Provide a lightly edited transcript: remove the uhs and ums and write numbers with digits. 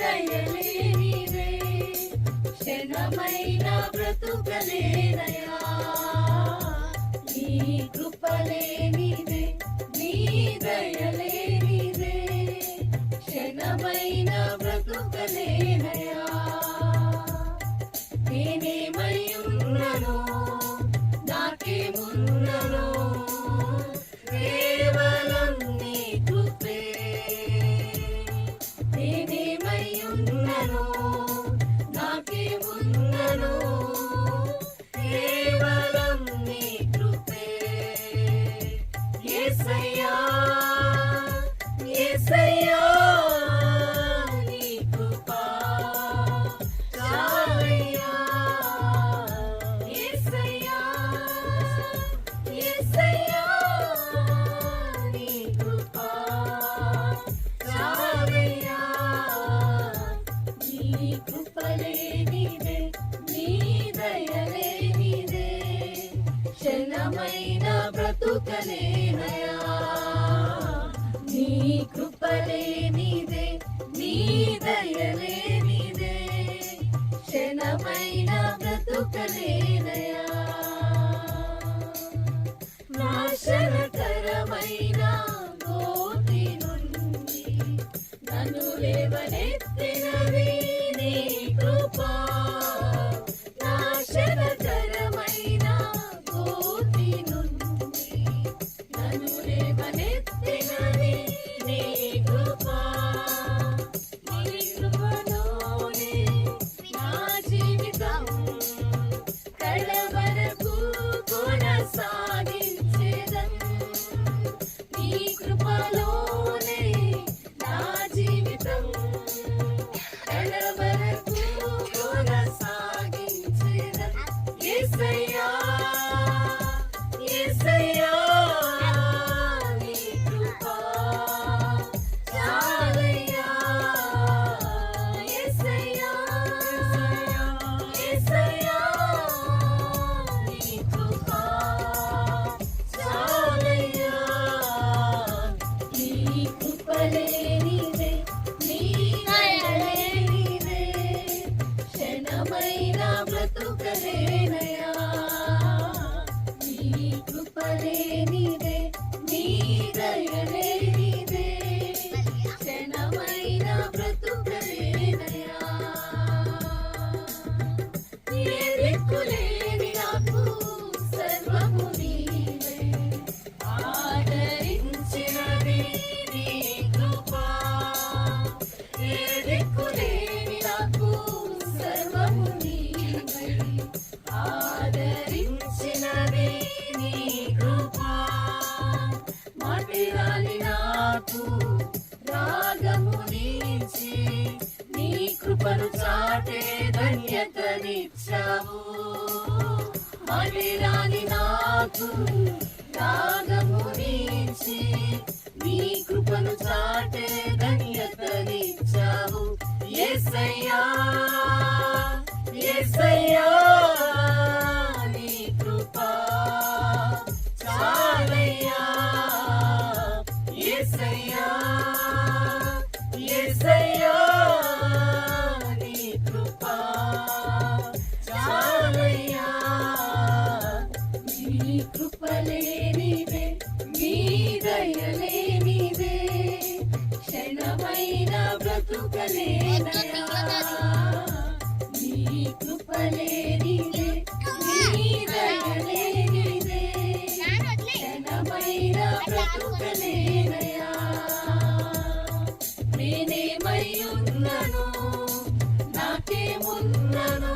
దయలేనిదే క్షణమైన బ్రతుకలేనయా నీ కృపలేనిదే నీ దయలేనిదే క్షణమైన బ్రతుకలేనయా నేనేమయ్యున్ననో నాకేమున్ననో కేవలం నీ కృపే నేనేమయ్యున్ననో నాకేమున్ననో కేవలం నీ కృపే యేసయ్యా యేసయ్యా నీ కృప చాలయ్యా యేసయ్యా యేసయ్యా నీ కృప చాలయ్యా నీ కృపలేనిదే నీ దయలేనిదే క్షణమైన బ్రతుకలేనయా నీ కృపలేనిదే నీ దయలేనిదే క్షణమైన బ్రతుకలేనయా నాశనకరమైన గోతి నుండి నన్ను లేవనెత్తినది నీ కృప నాశనకరమైన గోతి నుండి నన్ను లేవనెత్తినది నీ కృప నీ కృపలోనే నా జీవితం కడవరకు కొనసాగించెదన్ నీ కృపలోనే నా జీవితం కడవరకు కొనసాగించెదన్ యేసయ్యా యేసయ్యా నీ కృప చాలయ్యా యేసయ్యా యేసయ్యా నీ కృప చాలయ్యా నీ కృపలేనిదే నీ దయలేనిదే క్షణమైన బ్రతుకలేనయా నీ కృపలేనిదే నీ దయలేనిదే క్షణమైన బ్రతుకలేనయా ఏ దిక్కులేని నాకు సర్వము నీవే ఆదరించినది నీ కృప ఏ దిక్కులేని నాకు సర్వము నీవే ఆదరించినది నీ కృప మాటిరాని నాకు రాగము నీచి నీ కృపను చాటే ధన్యతనిచ్చావు మాటిరాని నాకు రాగము నీచి నీ కృపను చాటే ధన్యతనిచ్చావు యేసయ్యా యేసయ్యా నీ కృప చాలయ్యా యేసయ్యా యేసయ్యా నీ కృప చాలయ్యా నీ కృపలేనిదే నీ దయలేనిదే క్షణమైన బ్రతుకలేనయా నీ కృపలేనిదే నీ దయలేనిదే క్షణమైన బ్రతుకలేనయా నేనేమయ్యున్ననో నాకేమున్ననో